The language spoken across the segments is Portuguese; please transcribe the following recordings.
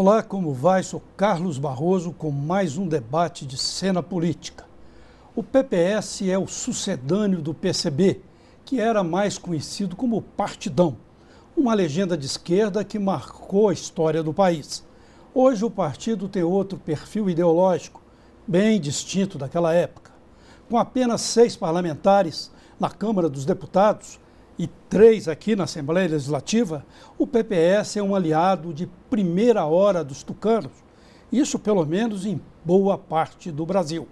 Olá, como vai? Sou Carlos Barroso com mais um debate de cena política. O PPS é o sucedâneo do PCB, que era mais conhecido como Partidão, uma legenda de esquerda que marcou a história do país. Hoje o partido tem outro perfil ideológico, bem distinto daquela época. Com apenas 6 parlamentares na Câmara dos Deputados e 3 aqui na Assembleia Legislativa, o PPS é um aliado de primeira hora dos tucanos, isso pelo menos em boa parte do Brasil.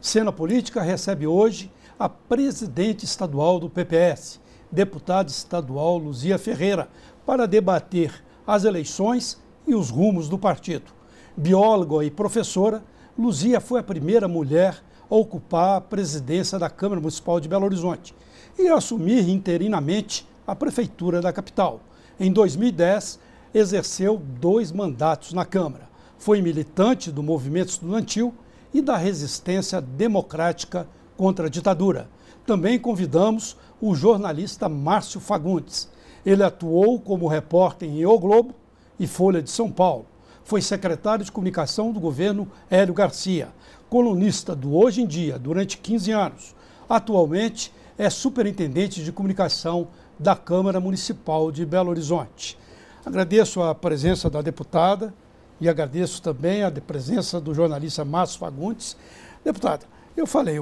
Cena Política recebe hoje a presidente estadual do PPS, deputada estadual Luzia Ferreira, para debater as eleições e os rumos do partido. Bióloga e professora, Luzia foi a primeira mulher a ocupar a presidência da Câmara Municipal de Belo Horizonte e a assumir interinamente a prefeitura da capital. Em 2010, exerceu 2 mandatos na Câmara. Foi militante do movimento estudantil e da resistência democrática contra a ditadura. Também convidamos o jornalista Márcio Fagundes. Ele atuou como repórter em O Globo e Folha de São Paulo. Foi secretário de comunicação do governo Hélio Garcia, colunista do Hoje em Dia durante 15 anos. Atualmente é superintendente de comunicação da Câmara Municipal de Belo Horizonte. Agradeço a presença da deputada e agradeço também a presença do jornalista Márcio Fagundes. Deputada, eu falei,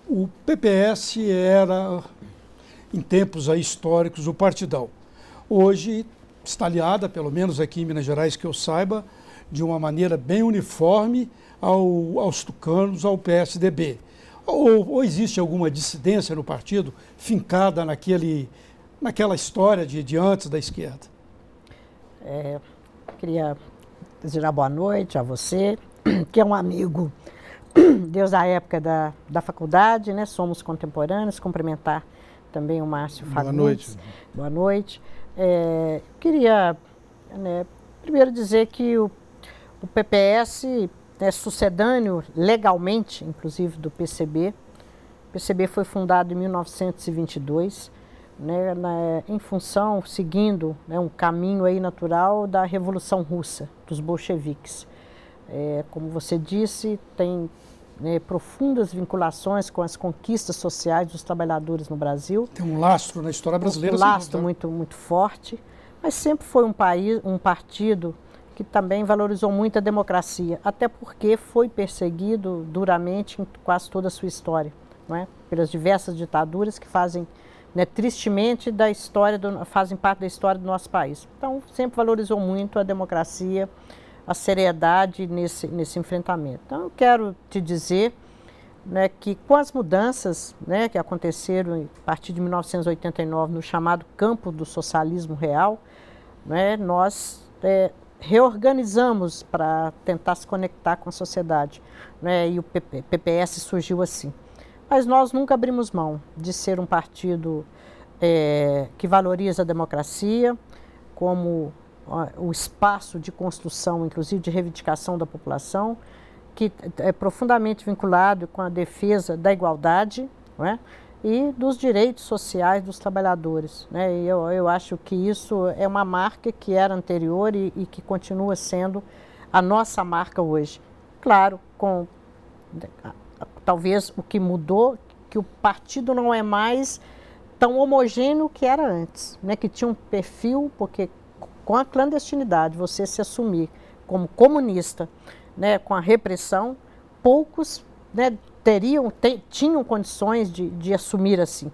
o PPS era, em tempos aí históricos, o Partidão. Hoje está aliada, pelo menos aqui em Minas Gerais, que eu saiba, de uma maneira bem uniforme aos tucanos, ao PSDB. Ou existe alguma dissidência no partido fincada naquela história de antes da esquerda? Queria desejar boa noite a você, que é um amigo desde a época da faculdade, né? Somos contemporâneos, cumprimentar também o Márcio Fagundes. Boa noite. Boa noite. Queria primeiro dizer que o PPS é sucedâneo legalmente, inclusive, do PCB. O PCB foi fundado em 1922, em função, seguindo um caminho aí natural da Revolução Russa, dos bolcheviques. Como você disse, tem profundas vinculações com as conquistas sociais dos trabalhadores no Brasil. Tem um lastro na história brasileira. Um lastro muito forte, mas sempre foi um partido que também valorizou muito a democracia, até porque foi perseguido duramente em quase toda a sua história, pelas diversas ditaduras que fazem, tristemente, fazem parte da história do nosso país. Então, sempre valorizou muito a democracia, a seriedade nesse enfrentamento. Então, eu quero te dizer que com as mudanças que aconteceram a partir de 1989 no chamado campo do socialismo real, nós reorganizamos para tentar se conectar com a sociedade, e o PPS surgiu assim. Mas nós nunca abrimos mão de ser um partido que valoriza a democracia como o espaço de construção, inclusive de reivindicação da população, que é profundamente vinculado com a defesa da igualdade, e dos direitos sociais dos trabalhadores. E eu acho que isso é uma marca que era anterior e que continua sendo a nossa marca hoje. Claro, talvez o que mudou, que o partido não é mais tão homogêneo que era antes, que tinha um perfil, porque com a clandestinidade, você se assumir como comunista, com a repressão, poucos tinham condições de assumir assim.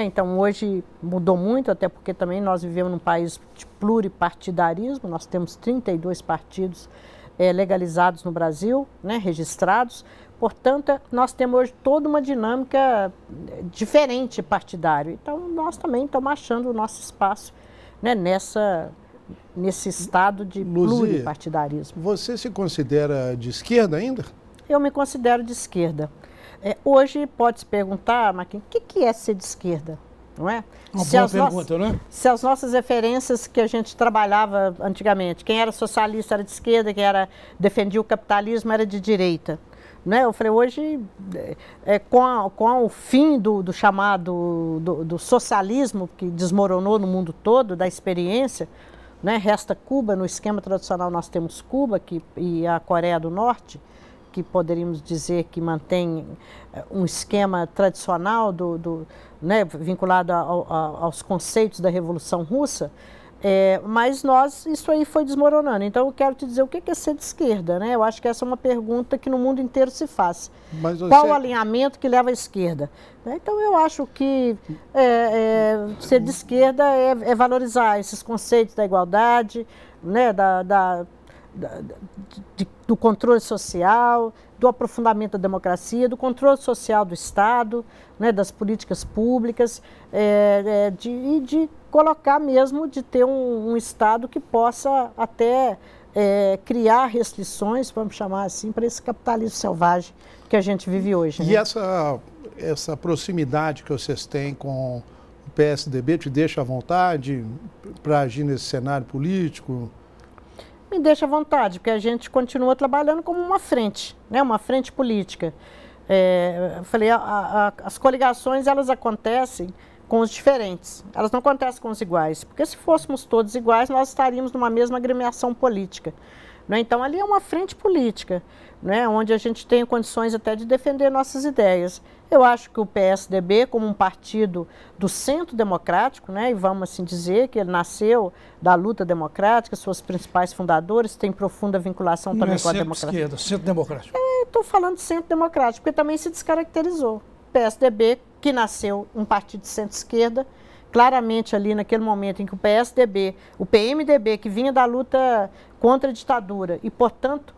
Então, hoje mudou muito, até porque também nós vivemos num país de pluripartidarismo, nós temos 32 partidos legalizados no Brasil, registrados, portanto, nós temos hoje toda uma dinâmica diferente partidária. Então, nós também estamos achando o nosso espaço nesse estado de pluripartidarismo. Você se considera de esquerda ainda? Eu me considero de esquerda. Hoje pode-se perguntar, Marquinhos, o que é ser de esquerda? Não é? Uma boa pergunta, né? Se as nossas referências que a gente trabalhava antigamente, quem era socialista era de esquerda, quem defendia o capitalismo era de direita. Eu falei, hoje, com o fim do chamado do socialismo, que desmoronou no mundo todo, da experiência, né? Resta Cuba, no esquema tradicional nós temos Cuba e a Coreia do Norte, que poderíamos dizer que mantém um esquema tradicional né, vinculado aos conceitos da Revolução Russa, mas isso aí foi desmoronando. Então, eu quero te dizer o que é ser de esquerda, né? Eu acho que essa é uma pergunta que no mundo inteiro se faz. Mas você... Qual o alinhamento que leva à esquerda? Então, eu acho que ser de esquerda é valorizar esses conceitos da igualdade, né, do controle social, do aprofundamento da democracia, do controle social do Estado, né, das políticas públicas, de colocar mesmo, de ter um Estado que possa até criar restrições, vamos chamar assim, para esse capitalismo selvagem que a gente vive hoje. E né? essa proximidade que vocês têm com o PSDB te deixa à vontade para agir nesse cenário político? Me deixa à vontade, porque a gente continua trabalhando como uma frente, né, uma frente política. Eu falei, as coligações, elas acontecem com os diferentes, elas não acontecem com os iguais, porque se fôssemos todos iguais, nós estaríamos numa mesma agremiação política. Né? Então, ali é uma frente política, né, onde a gente tem condições até de defender nossas ideias. Eu acho que o PSDB, como um partido do centro democrático, né, e vamos assim dizer que ele nasceu da luta democrática, suas principais fundadores têm profunda vinculação também com a democracia. Esquerda, centro democrático. Estou falando de centro democrático, porque também se descaracterizou. O PSDB, que nasceu um partido de centro-esquerda, claramente ali naquele momento em que o PSDB, o PMDB, que vinha da luta contra a ditadura e, portanto,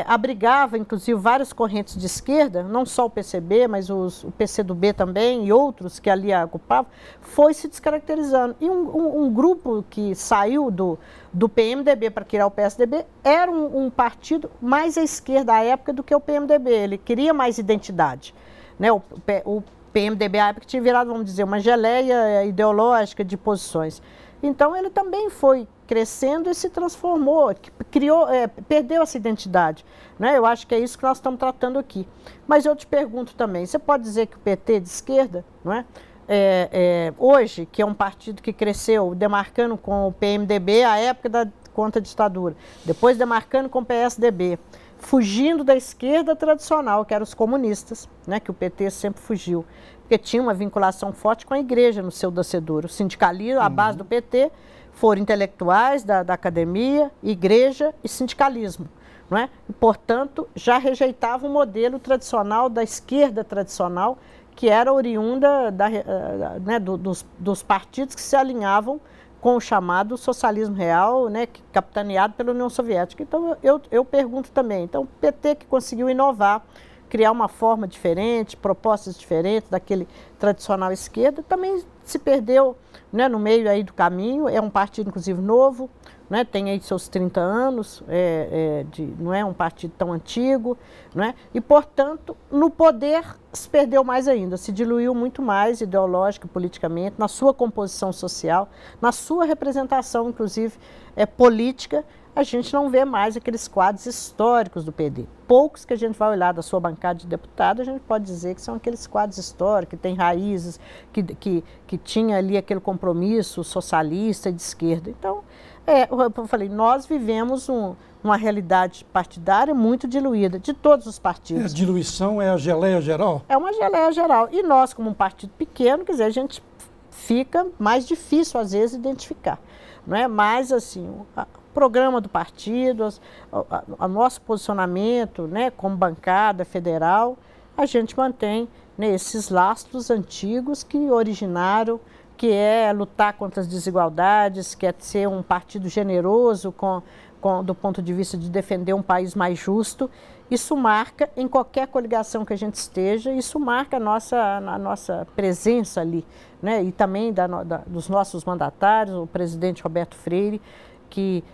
abrigava, inclusive, várias correntes de esquerda, não só o PCB, mas o PCdoB também e outros que ali ocupavam, foi se descaracterizando. E um grupo que saiu do PMDB para criar o PSDB era um partido mais à esquerda à época do que o PMDB, ele queria mais identidade. Né? O PMDB à época tinha virado, vamos dizer, uma geleia ideológica de posições. Então, ele também foi crescendo e se transformou, perdeu essa identidade. Né? Eu acho que é isso que nós estamos tratando aqui. Mas eu te pergunto também, você pode dizer que o PT é de esquerda, não é? Hoje, que é um partido que cresceu demarcando com o PMDB a época contra a ditadura, depois demarcando com o PSDB, fugindo da esquerda tradicional, que eram os comunistas, né, que o PT sempre fugiu, porque tinha uma vinculação forte com a igreja no seu nascedor. O sindicalismo, a base do PT, foram intelectuais da academia, igreja e sindicalismo. Não é? E, portanto, já rejeitava o modelo tradicional da esquerda tradicional, que era oriunda né, dos partidos que se alinhavam com o chamado socialismo real, né, capitaneado pela União Soviética. Então, eu pergunto também, então, o PT que conseguiu inovar, criar uma forma diferente, propostas diferentes daquele tradicional esquerda, também se perdeu, né, no meio aí do caminho. É um partido, inclusive, novo, né, tem aí seus 30 anos, não é um partido tão antigo, né, e, portanto, no poder se perdeu mais ainda, se diluiu muito mais ideológica, politicamente, na sua composição social, na sua representação, inclusive, política. A gente não vê mais aqueles quadros históricos do PD. Poucos que a gente vai olhar da sua bancada de deputado, a gente pode dizer que são aqueles quadros históricos, que têm raízes, que tinha ali aquele compromisso socialista e de esquerda. Então, eu falei, nós vivemos uma realidade partidária muito diluída, de todos os partidos. A diluição é a geleia geral? É uma geleia geral. E nós, como um partido pequeno, quer dizer, a gente fica mais difícil, às vezes, identificar. Não é? Mas, assim, programa do partido, o nosso posicionamento, né, como bancada federal, a gente mantém, né, esses lastros antigos que originaram, que é lutar contra as desigualdades, que é ser um partido generoso do ponto de vista de defender um país mais justo. Isso marca, em qualquer coligação que a gente esteja, isso marca a nossa presença ali, né, e também dos nossos mandatários, o presidente Roberto Freire, que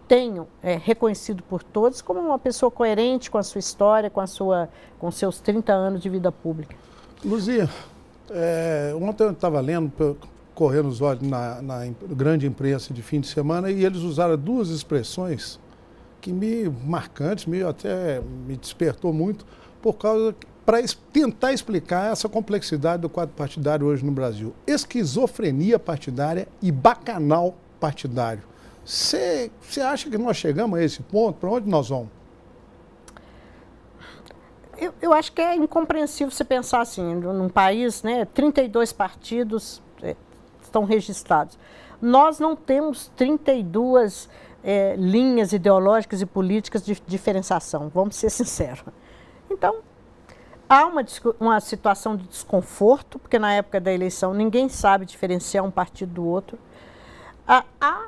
tenho reconhecido por todos como uma pessoa coerente com a sua história, com seus 30 anos de vida pública. Luzia, ontem eu estava lendo, correndo os olhos na grande imprensa de fim de semana, e eles usaram duas expressões que me marcantes, até me despertou muito, para tentar explicar essa complexidade do quadro partidário hoje no Brasil. Esquizofrenia partidária e bacanal partidário. Você acha que nós chegamos a esse ponto? Para onde nós vamos? Eu acho que é incompreensível você pensar assim, num país, né, 32 partidos estão registrados. Nós não temos 32 linhas ideológicas e políticas de diferenciação, vamos ser sinceros. Então, há uma situação de desconforto, porque na época da eleição ninguém sabe diferenciar um partido do outro. Há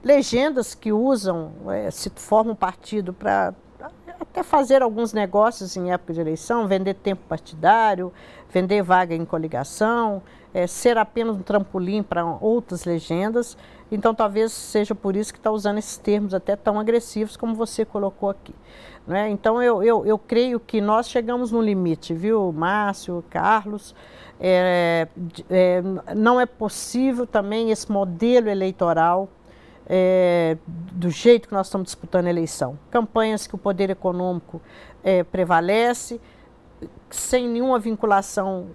legendas que usam, se formam um partido para até fazer alguns negócios em época de eleição, vender tempo partidário, vender vaga em coligação, ser apenas um trampolim para outras legendas. Então, talvez seja por isso que está usando esses termos até tão agressivos como você colocou aqui. Né? Então, eu creio que nós chegamos no limite, viu, Márcio, Carlos? Não é possível também esse modelo eleitoral do jeito que nós estamos disputando a eleição. Campanhas que o poder econômico prevalece, sem nenhuma vinculação,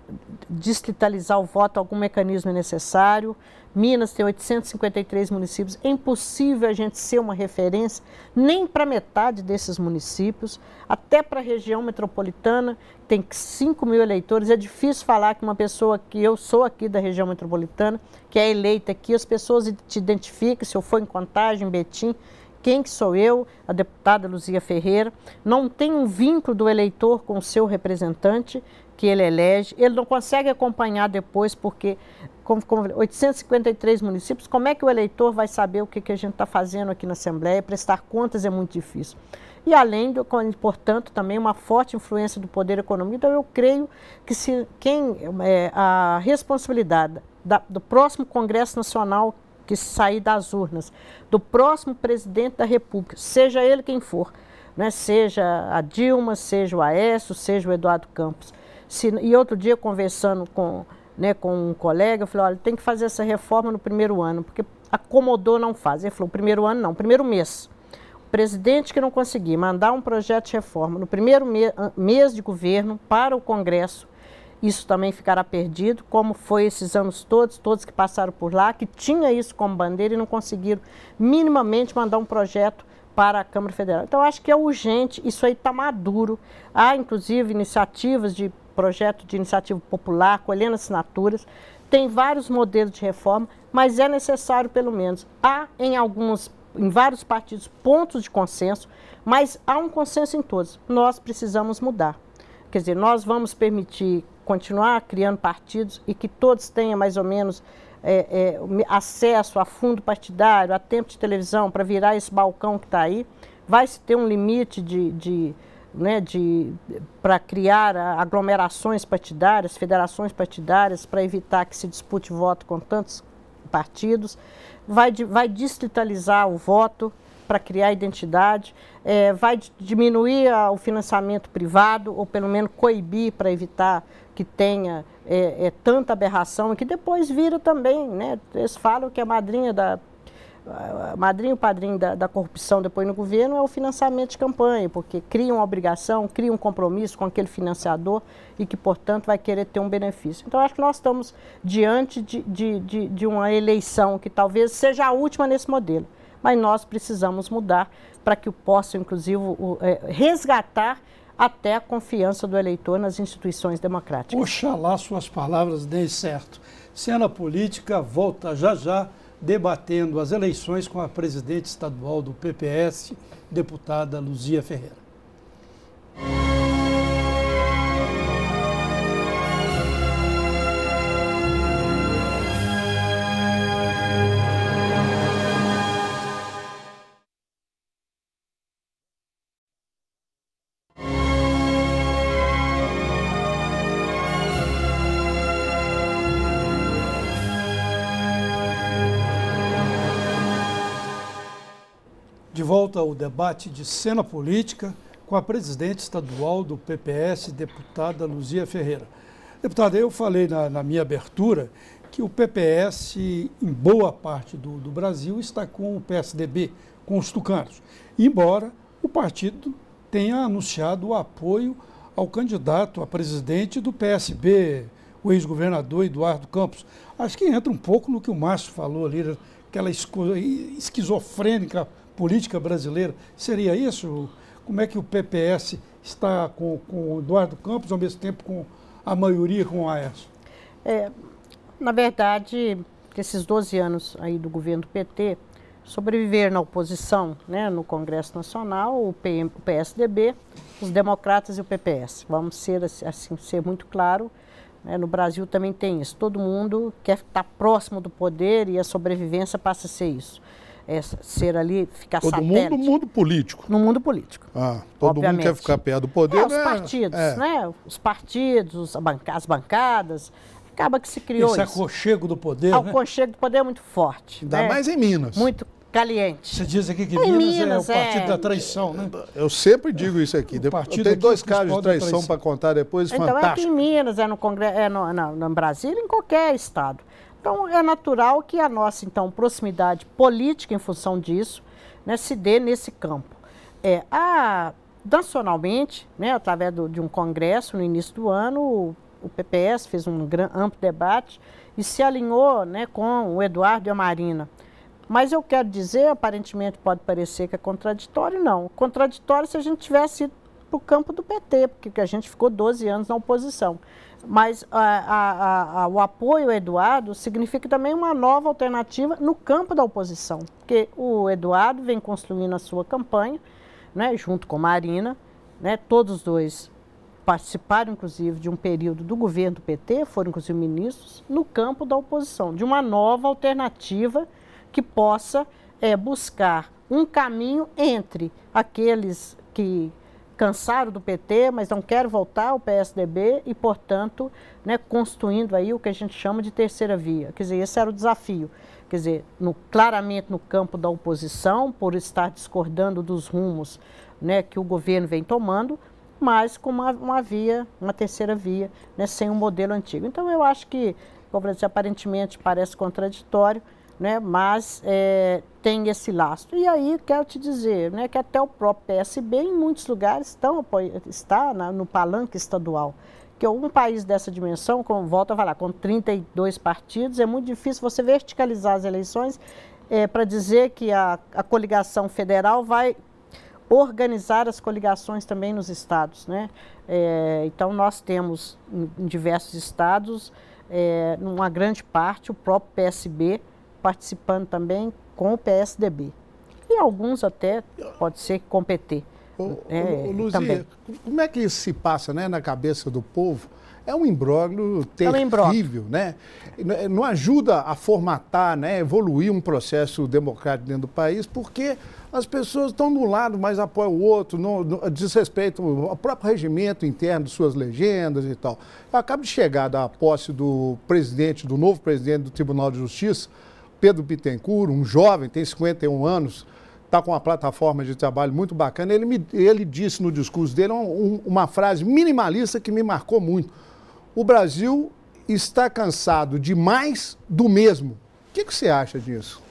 distritalizar o voto, algum mecanismo é necessário. Minas tem 853 municípios, é impossível a gente ser uma referência nem para metade desses municípios, até para a região metropolitana, tem 5 mil eleitores, é difícil falar que uma pessoa que eu sou aqui da região metropolitana, que é eleita aqui, as pessoas te identificam, se eu for em Contagem, em Betim, quem que sou eu, a deputada Luzia Ferreira, não tem um vínculo do eleitor com o seu representante que ele elege, ele não consegue acompanhar depois, porque como 853 municípios, como é que o eleitor vai saber o que a gente está fazendo aqui na Assembleia? Prestar contas é muito difícil. E além, portanto, também uma forte influência do poder econômico. Então, eu creio que a responsabilidade do próximo Congresso Nacional que sair das urnas, do próximo presidente da República, seja ele quem for, né? Seja a Dilma, seja o Aécio, seja o Eduardo Campos. E outro dia, conversando com um colega, eu falei, olha, tem que fazer essa reforma no primeiro ano, porque acomodou, não faz. Ele falou, primeiro ano não, primeiro mês. O presidente que não conseguir mandar um projeto de reforma no primeiro mês de governo para o Congresso, isso também ficará perdido, como foi esses anos todos que passaram por lá, que tinha isso como bandeira e não conseguiram minimamente mandar um projeto para a Câmara Federal. Então, acho que é urgente, isso aí está maduro. Há, inclusive, iniciativas de projeto de iniciativa popular, colhendo assinaturas, tem vários modelos de reforma, mas é necessário, pelo menos, há em vários partidos pontos de consenso, mas há um consenso em todos. Nós precisamos mudar. Quer dizer, nós vamos permitir continuar criando partidos e que todos tenham mais ou menos acesso a fundo partidário, a tempo de televisão, para virar esse balcão que está aí. Vai se ter um limite para criar aglomerações partidárias, federações partidárias, para evitar que se dispute voto com tantos partidos. Vai distritalizar o voto para criar identidade, vai diminuir o financiamento privado, ou pelo menos coibir para evitar que tenha tanta aberração, e que depois vira também, né? Eles falam que a madrinha e o padrinho da corrupção depois no governo é o financiamento de campanha, porque cria uma obrigação, cria um compromisso com aquele financiador e que, portanto, vai querer ter um benefício. Então, acho que nós estamos diante de uma eleição que talvez seja a última nesse modelo, mas nós precisamos mudar para que possa, inclusive, resgatar até a confiança do eleitor nas instituições democráticas. Oxalá suas palavras deem certo. Cena Política volta já debatendo as eleições com a presidente estadual do PPS, deputada Luzia Ferreira. De volta ao debate de Cena Política com a presidente estadual do PPS, deputada Luzia Ferreira. Deputada, eu falei na minha abertura que o PPS, em boa parte do Brasil, está com o PSDB, com os tucanos, embora o partido tenha anunciado o apoio ao candidato a presidente do PSB, o ex-governador Eduardo Campos. Acho que entra um pouco no que o Márcio falou ali, aquela esquizofrênica política brasileira. Seria isso? Como é que o PPS está com o Eduardo Campos, ao mesmo tempo com a maioria com o Aécio? Na verdade, esses 12 anos aí do governo do PT, sobreviver na oposição, né, no Congresso Nacional, o PSDB, os democratas e o PPS. Vamos ser assim, ser muito claro, né, no Brasil também tem isso. Todo mundo quer estar próximo do poder e a sobrevivência passa a ser isso. Ser ali, ficar todo satélite. Todo mundo no mundo político. No mundo político. Todo mundo quer ficar perto do poder. Os partidos, né? Os partidos, as bancadas. Acaba que se criou esse aconchego do poder, O aconchego do poder é muito forte. Ainda mais em Minas. Muito caliente. Você diz aqui que Minas é o partido da traição, né? Eu sempre digo isso aqui. Eu tenho 2 casos de traição para contar depois, então, fantástico. É aqui em Minas, no Congresso, no Brasília, em qualquer estado. Então, é natural que a nossa, então, proximidade política em função disso, né, se dê nesse campo. Nacionalmente, né, através de um congresso, no início do ano, o PPS fez um amplo debate e se alinhou, né, com o Eduardo e a Marina. Mas eu quero dizer, aparentemente pode parecer que é contraditório, não. Contraditório se a gente tivesse ido para o campo do PT, porque a gente ficou 12 anos na oposição. Mas o apoio ao Eduardo significa também uma nova alternativa no campo da oposição, porque o Eduardo vem construindo a sua campanha, né, junto com a Marina, né, todos os dois participaram, inclusive, de um período do governo do PT, foram, inclusive, ministros, no campo da oposição, de uma nova alternativa que possa buscar um caminho entre aqueles que cansaram do PT, mas não querem voltar ao PSDB e, portanto, né, construindo aí o que a gente chama de terceira via. Quer dizer, esse era o desafio. Quer dizer, claramente no campo da oposição, por estar discordando dos rumos, né, que o governo vem tomando, mas com uma terceira via, né, sem um modelo antigo. Então, eu acho que, como eu disse, aparentemente parece contraditório, né, mas tem esse lastro. E aí, quero te dizer, né, que até o próprio PSB, em muitos lugares, está no palanque estadual. Que um país dessa dimensão, como volto a falar, com 32 partidos, é muito difícil você verticalizar as eleições para dizer que a coligação federal vai organizar as coligações também nos estados, né? Então, nós temos em diversos estados, numa grande parte, o próprio PSB participando também com o PSDB. E alguns até, pode ser que com o PT. Luzia, também. Como é que isso se passa, né, na cabeça do povo? É um imbróglio terrível, né? Não ajuda a formatar, né, evoluir um processo democrático dentro do país, porque as pessoas estão de um lado, mas apoiam o outro, diz respeito ao próprio regimento interno de suas legendas e tal. Eu acabo de chegar da posse do novo presidente do Tribunal de Justiça, Pedro Bittencourt, um jovem, tem 51 anos, está com uma plataforma de trabalho muito bacana. Ele disse no discurso dele uma frase minimalista que me marcou muito. O Brasil está cansado de mais do mesmo. O que você acha disso?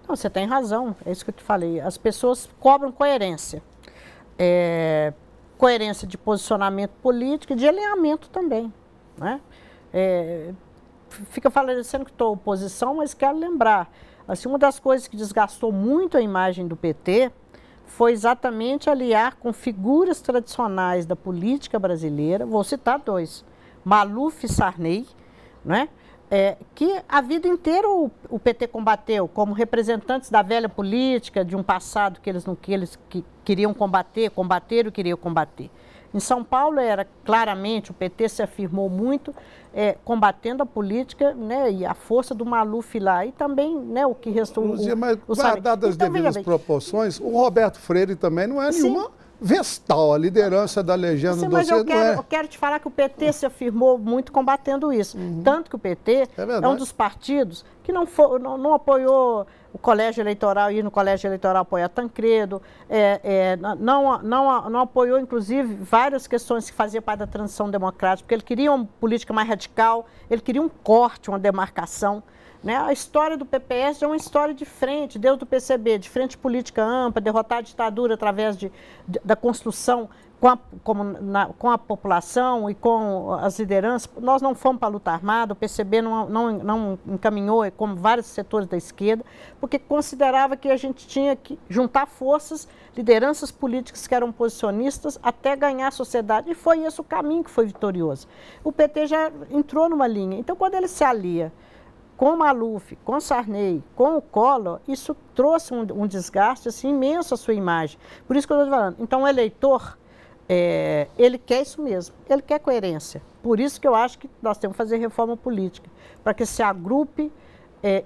Não, você tem razão, é isso que eu te falei. As pessoas cobram coerência. Coerência de posicionamento político e de alinhamento também, né? Fica parecendo que estou oposição, mas quero lembrar. Assim, uma das coisas que desgastou muito a imagem do PT foi exatamente aliar com figuras tradicionais da política brasileira, vou citar 2, Maluf e Sarney, né? Que a vida inteira o PT combateu como representantes da velha política, de um passado que eles queriam combateram e queriam combater. Em São Paulo, claramente, o PT se afirmou muito, combatendo a política, né, e a força do Maluf lá. E também, né, o que restou... Luzia, mas guardadas as devidas proporções, o Roberto Freire também não é nenhuma vestal, a liderança da legenda do mas eu quero te falar que o PT se afirmou muito combatendo isso. Tanto que o PT é um dos partidos que não apoiou o colégio eleitoral, ir no colégio eleitoral apoiar Tancredo, não apoiou, inclusive, várias questões que faziam parte da transição democrática, porque ele queria uma política mais radical, ele queria um corte, uma demarcação, Né? A história do PPS é uma história de frente, desde o PCB, de frente política ampla, derrotar a ditadura através da construção com a população e com as lideranças. Nós não fomos para a luta armada, o PCB não encaminhou, como vários setores da esquerda, porque considerava que a gente tinha que juntar forças, lideranças políticas que eram posicionistas, até ganhar a sociedade. E foi esse o caminho que foi vitorioso. O PT já entrou numa linha. Então, quando ele se alia com Maluf, com Sarney, com o Collor, isso trouxe um desgaste assim, imenso à sua imagem. Por isso que eu estou falando. Então, o eleitor, ele quer isso mesmo, ele quer coerência. Por isso que eu acho que nós temos que fazer reforma política, para que se agrupe,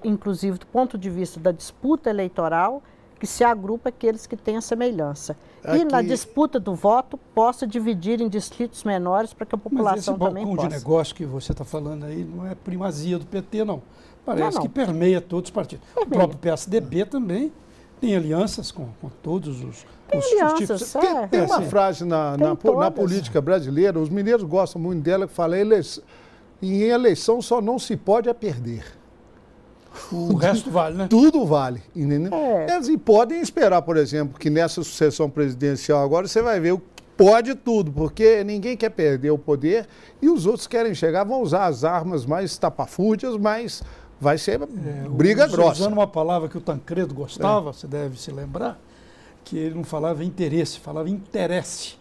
inclusive do ponto de vista da disputa eleitoral, que se agrupe aqueles que têm a semelhança. Aqui... E na disputa do voto, possa dividir em distritos menores para que a população também possa. Mas esse balcão de negócio que você está falando aí não é primazia do PT, não. Parece que permeia todos os partidos. O próprio PSDB também tem alianças com todos os tipos. Tem uma frase na política brasileira, os mineiros gostam muito dela, que fala: em eleição só não se pode perder. O resto vale, né? Tudo vale. Entendeu? Eles podem esperar, por exemplo, que nessa sucessão presidencial agora você vai ver o que pode tudo, porque ninguém quer perder o poder e os outros querem chegar, vão usar as armas mais tapafúrdias, mas vai ser briga grossa. Usando uma palavra que o Tancredo gostava, você deve se lembrar, que ele não falava interesse, falava interesse.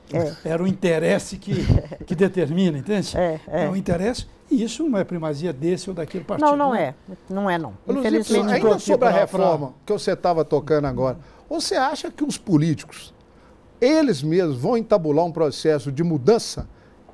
Era o interesse que determina, entende? É o interesse. E isso não é primazia desse ou daquele partido. Não é. Não é, não. Infelizmente, ainda sobre a reforma que você estava tocando agora, você acha que os políticos, eles mesmos vão entabular um processo de mudança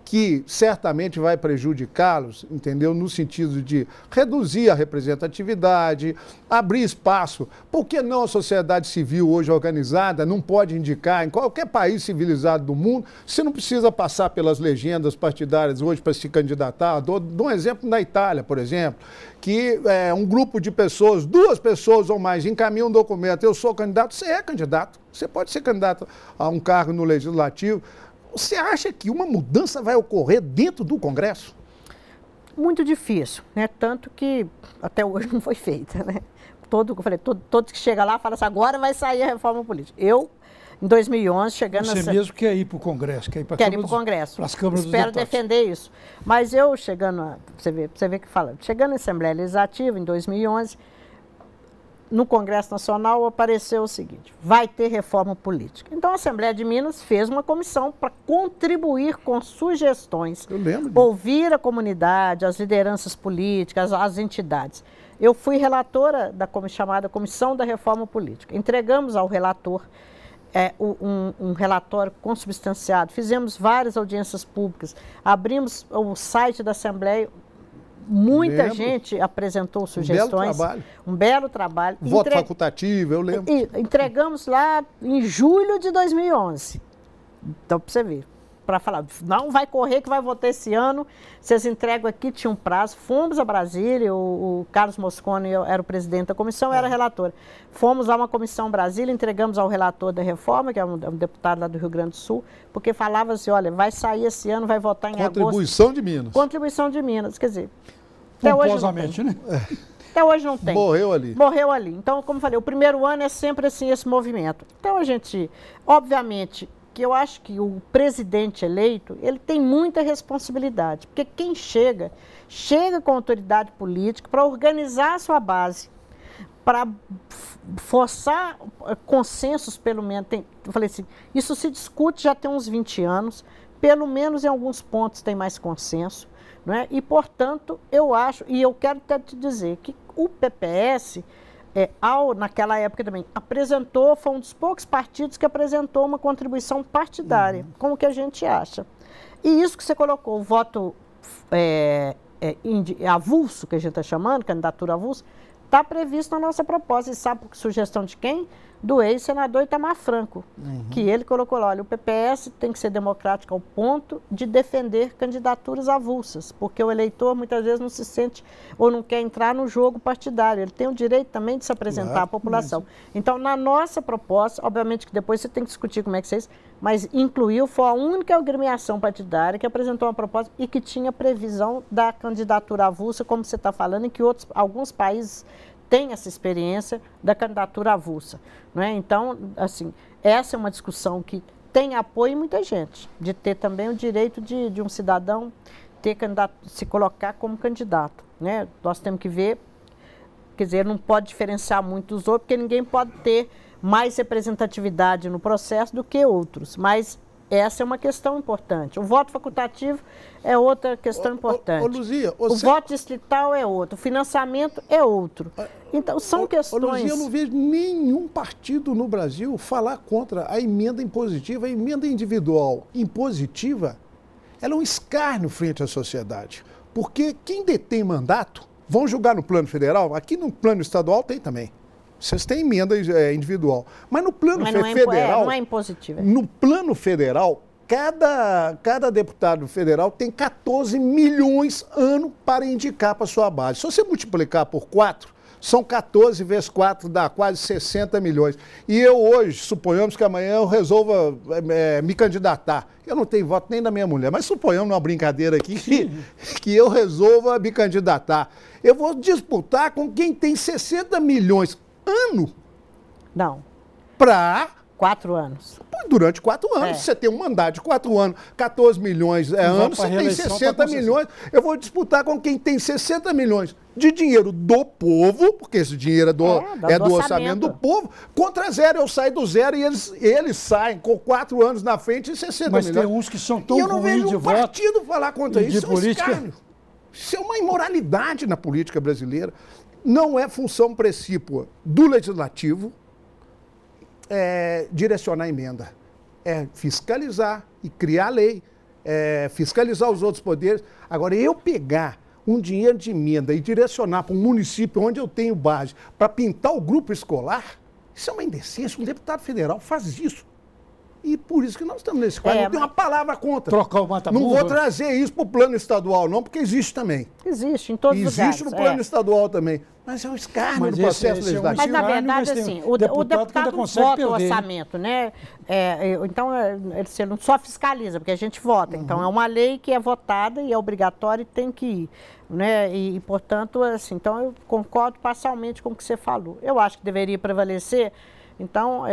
que certamente vai prejudicá-los, entendeu? No sentido de reduzir a representatividade, abrir espaço. Por que não a sociedade civil hoje organizada não pode indicar em qualquer país civilizado do mundo? Você não precisa passar pelas legendas partidárias hoje para se candidatar. Dou um exemplo na Itália, por exemplo, que um grupo de pessoas, 2 pessoas ou mais, encaminham um documento. Eu sou candidato, você é candidato. Você pode ser candidato a um cargo no Legislativo. Você acha que uma mudança vai ocorrer dentro do Congresso? Muito difícil, né? Tanto que até hoje não foi feita, né? Todos que chegam lá falam assim, agora vai sair a reforma política. Eu, em 2011, chegando... Você mesmo quer ir para o Congresso, quer ir para o Congresso. Para as câmaras dos deputados. Espero defender isso. Mas eu chegando, você vê que fala, chegando na Assembleia Legislativa, em 2011, no Congresso Nacional apareceu o seguinte: vai ter reforma política. Então a Assembleia de Minas fez uma comissão para contribuir com sugestões, ouvir a comunidade, as lideranças políticas, as entidades. Eu fui relatora da chamada Comissão da Reforma Política. Entregamos ao relator um relatório consubstanciado, fizemos várias audiências públicas, abrimos o site da Assembleia. Muita gente apresentou sugestões. Um belo trabalho. Voto facultativo, eu lembro. Entregamos lá em julho de 2011. Então, para você ver, para falar, não vai correr que vai votar esse ano, vocês entregam aqui, tinha um prazo. Fomos a Brasília, o Carlos Mosconi era o presidente da comissão, era relator. Fomos a uma comissão em Brasília, entregamos ao relator da reforma, que é um deputado lá do Rio Grande do Sul, porque falava assim, olha, vai sair esse ano, vai votar em agosto. Contribuição de Minas. Contribuição de Minas, quer dizer... Pomposamente, né? Até hoje não tem. Morreu ali. Morreu ali. Então, como eu falei, o primeiro ano é sempre assim, esse movimento. Então, a gente, obviamente, que eu acho que o presidente eleito, ele tem muita responsabilidade, porque quem chega com autoridade política para organizar a sua base, para forçar consensos, pelo menos. Eu falei assim, isso se discute já tem uns 20 anos, pelo menos em alguns pontos tem mais consenso. Não é? E, portanto, eu acho, e eu quero até te dizer que o PPS, naquela época também, foi um dos poucos partidos que apresentou uma contribuição partidária, como que a gente acha. E isso que você colocou, o voto avulso, que a gente está chamando, candidatura avulso, está previsto na nossa proposta. E sabe por sugestão de quem? do ex-senador Itamar Franco, que ele colocou lá, olha, o PPS tem que ser democrático ao ponto de defender candidaturas avulsas, porque o eleitor muitas vezes não se sente ou não quer entrar no jogo partidário, ele tem o direito também de se apresentar à população. Então, na nossa proposta, obviamente que depois você tem que discutir como é que vocês, mas incluiu, foi a única agremiação partidária que apresentou uma proposta e que tinha previsão da candidatura avulsa, como você está falando, em que alguns países têm essa experiência da candidatura avulsa. Né? Então, assim, essa é uma discussão que tem apoio em muita gente, de ter também o direito de um cidadão ter se colocar como candidato. Né? Nós temos que ver, quer dizer, não pode diferenciar muito dos outros, porque ninguém pode ter mais representatividade no processo do que outros, mas essa é uma questão importante. O voto facultativo é outra questão importante. Luzia, o voto distrital é outro, o financiamento é outro. Então, são questões... Luzia, eu não vejo nenhum partido no Brasil falar contra a emenda impositiva. A emenda individual impositiva, ela é um escárnio frente à sociedade. Porque quem detém mandato, vão julgar no plano federal, aqui no plano estadual tem também. Vocês têm emenda individual. Mas no plano federal... não é impositiva. No plano federal, cada deputado federal tem 14 milhões ano para indicar para a sua base. Se você multiplicar por 4, são 14 vezes 4, dá quase 60 milhões. E eu hoje, suponhamos que amanhã eu resolva me candidatar. Eu não tenho voto nem da minha mulher, mas suponhamos numa brincadeira aqui que eu resolva me candidatar. Eu vou disputar com quem tem 60 milhões ano? Não. Para 4 anos. Durante 4 anos. Você tem um mandato de 4 anos, 14 milhões anos, você tem 60 milhões. Eu vou disputar com quem tem 60 milhões de dinheiro do povo, porque esse dinheiro é do orçamento do povo, contra zero. Eu saio do zero e eles saem com 4 anos na frente e 60 milhões. Mas tem uns que são tão ruins de voto. E eu não vejo um partido falar contra isso. De política. Isso é uma imoralidade na política brasileira. Não é função precípua do legislativo direcionar a emenda. É fiscalizar e criar lei, fiscalizar os outros poderes. Agora, eu pegar um dinheiro de emenda e direcionar para um município onde eu tenho base para pintar o grupo escolar, isso é uma indecência. Um deputado federal faz isso. E por isso que nós estamos nesse quadro. Não tem uma palavra contra. Trocar o mata-burro. Não vou trazer isso para o plano estadual, não, porque existe também. Existe, em todos os lugares. Existe no plano estadual também. Mas é um escárnio no processo legislativo. Mas, na verdade, assim, o deputado vota o orçamento, né? Então, ele não só fiscaliza, porque a gente vota. Então, é uma lei que é votada e é obrigatória e tem que ir. Né? E, portanto, assim, então eu concordo parcialmente com o que você falou. Eu acho que deveria prevalecer, então,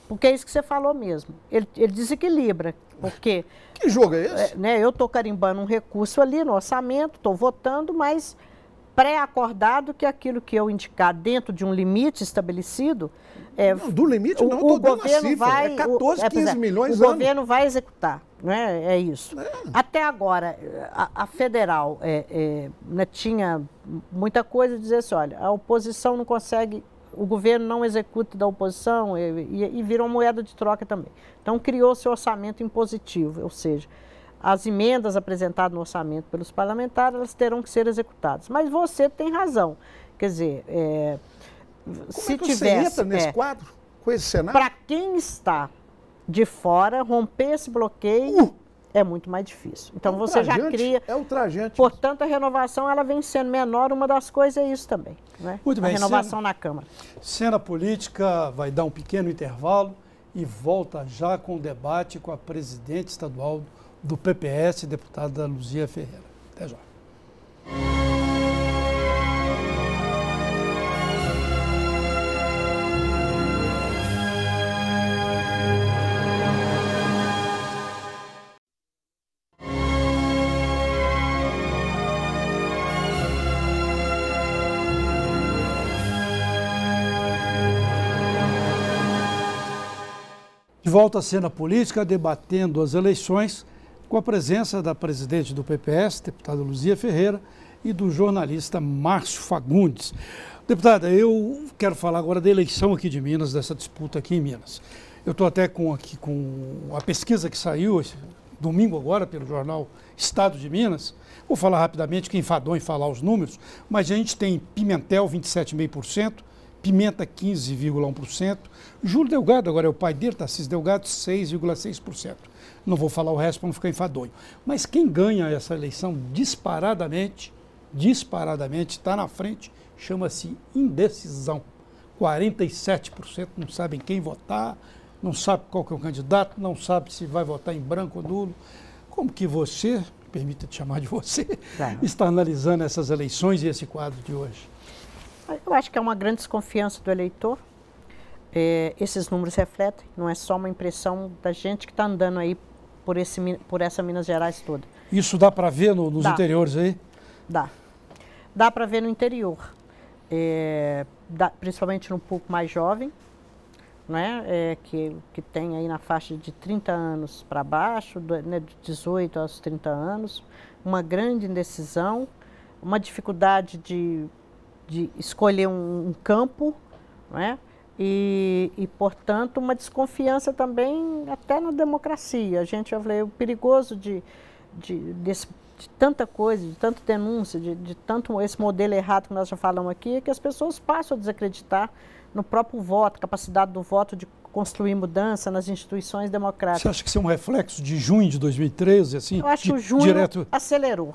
porque é isso que você falou mesmo. Ele desequilibra, porque... Que jogo é esse? Eu estou carimbando um recurso ali no orçamento, estou votando, mas pré-acordado que aquilo que eu indicar dentro de um limite estabelecido... Não, do limite não, estou dando a cifra, vai, 14, 15 milhões o governo vai executar, né? É isso. Até agora, a federal tinha muita coisa a dizer assim, olha, a oposição não consegue... O governo não executa da oposição e virou moeda de troca também. Então, criou-se o orçamento impositivo, ou seja, as emendas apresentadas no orçamento pelos parlamentares, elas terão que ser executadas. Mas você tem razão. Quer dizer, se tivesse... Você entra nesse quadro, com esse cenário? Para quem está de fora, romper esse bloqueio... é muito mais difícil. Então, você já cria... É ultrajante. Portanto, a renovação ela vem sendo menor. Uma das coisas é isso também. Né? Muito bem. A renovação na Câmara. Cena política vai dar um pequeno intervalo e volta já com o debate com a presidente estadual do PPS, deputada Luzia Ferreira. Até já. De volta à cena política, debatendo as eleições, com a presença da presidente do PPS, deputada Luzia Ferreira, e do jornalista Márcio Fagundes. Deputada, eu quero falar agora da eleição aqui de Minas, dessa disputa aqui em Minas. Eu estou até com a pesquisa que saiu domingo agora pelo jornal Estado de Minas. Vou falar rapidamente, que enfadou em falar os números, mas a gente tem Pimentel 27,5%, Pimenta 15,1%, Júlio Delgado, agora é o pai dele, Tarcísio Delgado, 6,6%. Não vou falar o resto para não ficar enfadonho. Mas quem ganha essa eleição disparadamente, está na frente, chama-se indecisão. 47% não sabem quem votar, não sabe qual que é o candidato, não sabe se vai votar em branco ou nulo. Como que você, permita-te chamar de você, está analisando essas eleições e esse quadro de hoje? Eu acho que é uma grande desconfiança do eleitor. Esses números refletem, não é só uma impressão da gente que está andando aí por essa Minas Gerais toda. Isso dá para ver nos interiores aí? Dá. Dá para ver no interior, principalmente no público mais jovem, né, que tem aí na faixa de 30 anos para baixo, né, de 18 aos 30 anos, uma grande indecisão, uma dificuldade de escolher um campo, né? Portanto, uma desconfiança também até na democracia. Eu falei, o perigoso de tanta coisa, de tanta denúncia, de tanto esse modelo errado que nós já falamos aqui, é que as pessoas passam a desacreditar no próprio voto, capacidade do voto de construir mudança nas instituições democráticas. Você acha que isso é um reflexo de junho de 2013? Assim, eu acho que o junho acelerou.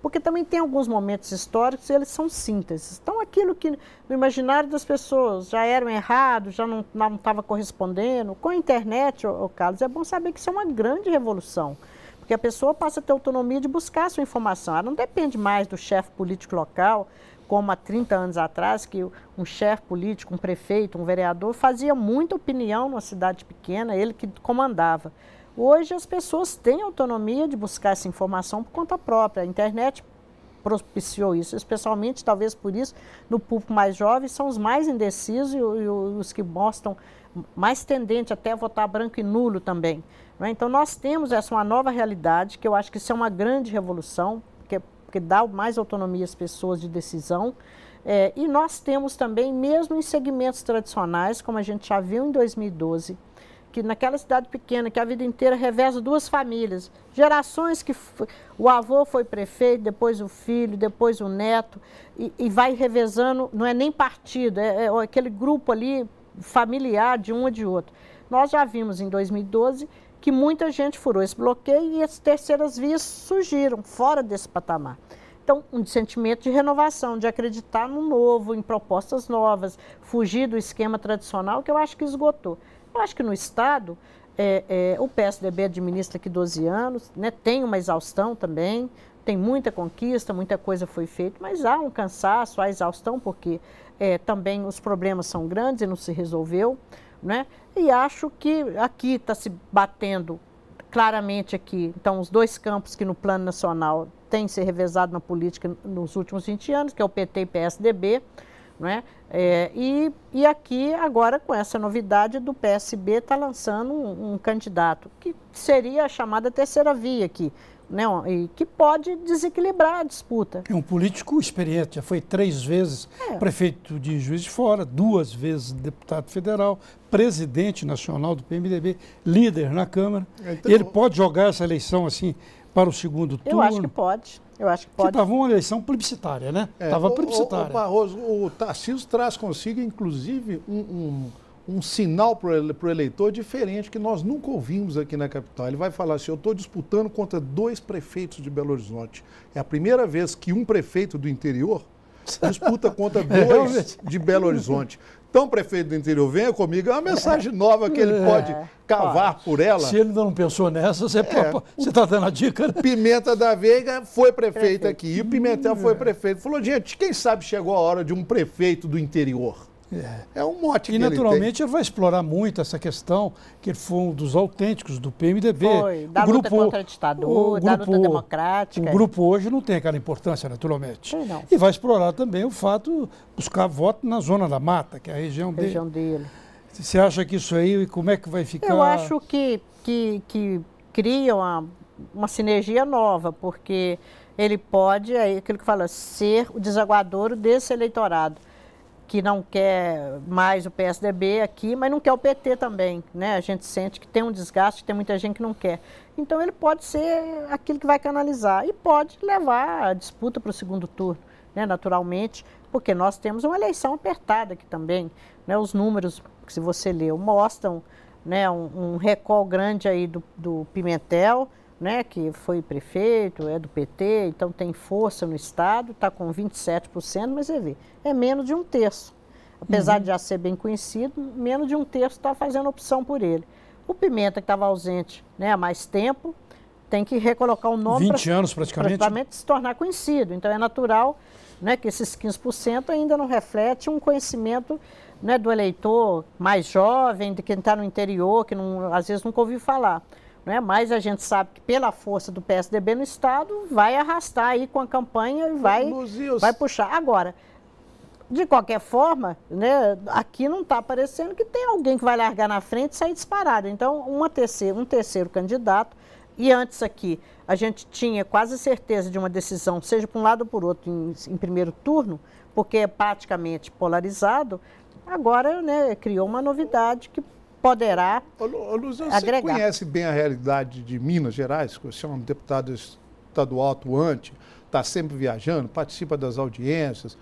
Porque também tem alguns momentos históricos e eles são sínteses. Então, aquilo que no imaginário das pessoas já eram errados, já não estava correspondendo. Com a internet, Carlos, é bom saber que isso é uma grande revolução. Porque a pessoa passa a ter autonomia de buscar a sua informação. Ela não depende mais do chefe político local, como há 30 anos atrás, que um chefe político, um prefeito, um vereador, fazia muita opinião numa cidade pequena, ele que comandava. Hoje as pessoas têm autonomia de buscar essa informação por conta própria. A internet propiciou isso, especialmente, talvez por isso, no público mais jovem, são os mais indecisos e os que mostram mais tendente até a votar branco e nulo também. Né? Então nós temos uma nova realidade, que eu acho que isso é uma grande revolução, porque dá mais autonomia às pessoas de decisão. E nós temos também, mesmo em segmentos tradicionais, como a gente já viu em 2012, que naquela cidade pequena, que a vida inteira reveza duas famílias, gerações que o avô foi prefeito, depois o filho, depois o neto, e vai revezando, não é nem partido, é aquele grupo ali familiar de um ou de outro. Nós já vimos em 2012 que muita gente furou esse bloqueio e as terceiras vias surgiram fora desse patamar. Então, um sentimento de renovação, de acreditar no novo, em propostas novas, fugir do esquema tradicional, que eu acho que esgotou. Eu acho que no Estado, o PSDB administra aqui 12 anos, né, tem uma exaustão também, tem muita conquista, muita coisa foi feita, mas há um cansaço, há exaustão, porque também os problemas são grandes e não se resolveu, né? E acho que aqui está se batendo claramente aqui, então, os dois campos que no plano nacional têm se revezado na política nos últimos 20 anos, que é o PT e PSDB, né? E aqui, agora, com essa novidade do PSB, está lançando um candidato, que seria a chamada terceira via aqui, né? E que pode desequilibrar a disputa. É um político experiente, já foi 3 vezes prefeito de Juiz de Fora, 2 vezes deputado federal, presidente nacional do PMDB, líder na Câmara. Então, ele pode jogar essa eleição assim para o segundo turno? Eu acho que pode. Eu acho que pode. Estava uma eleição plebiscitária, né? Estava plebiscitária. O Barroso, o Tarcísio traz consigo, inclusive, um sinal para o eleitor diferente que nós nunca ouvimos aqui na capital. Ele vai falar assim, eu estou disputando contra 2 prefeitos de Belo Horizonte. É a primeira vez que um prefeito do interior disputa contra 2 de Belo Horizonte. Então, prefeito do interior, venha comigo, é uma mensagem nova que ele pode cavar por ela. Se ele ainda não pensou nessa, você está dando a dica, né? Pimenta da Veiga foi prefeito aqui, e o Pimentel foi prefeito. Falou, gente, quem sabe chegou a hora de um prefeito do interior? É um mote que ele tem. E, naturalmente, ele vai explorar muito essa questão, que ele foi um dos autênticos do PMDB. Foi, da luta contra a ditadura, da luta democrática. O grupo hoje não tem aquela importância, naturalmente. Não. E vai explorar também o fato de buscar voto na Zona da Mata, que é a região dele. Você acha que isso aí, como é que vai ficar? Eu acho que cria uma sinergia nova, porque ele pode, aquilo que fala, ser o desaguadouro desse eleitorado, que não quer mais o PSDB aqui, mas não quer o PT também, né? A gente sente que tem um desgaste, tem muita gente que não quer. Então ele pode ser aquilo que vai canalizar e pode levar a disputa para o segundo turno. né, naturalmente, porque nós temos uma eleição apertada aqui também, né, os números, que se você leu, mostram, né, um recall grande aí do Pimentel, né, que foi prefeito, é do PT, então tem força no Estado, está com 27%, mas você vê, é menos de um terço. Apesar de já ser bem conhecido, menos de um terço está fazendo opção por ele. O Pimenta, que estava ausente, né, há mais tempo, tem que recolocar o nome 20 anos praticamente se tornar conhecido. Então é natural, né, que esses 15% ainda não reflete um conhecimento, né, do eleitor mais jovem, de quem está no interior, que não, às vezes nunca ouviu falar. Né? Mas a gente sabe que pela força do PSDB no Estado, vai arrastar aí com a campanha e vai puxar. Agora, de qualquer forma, né, aqui não está aparecendo que tem alguém que vai largar na frente e sair disparado. Então, um terceiro candidato, e antes aqui a gente tinha quase certeza de uma decisão, seja para um lado ou por outro, em primeiro turno, porque é praticamente polarizado, agora, né, criou uma novidade que poderá Luzia, agregar. Você conhece bem a realidade de Minas Gerais? Você é um deputado estadual atuante, está sempre viajando, participa das audiências.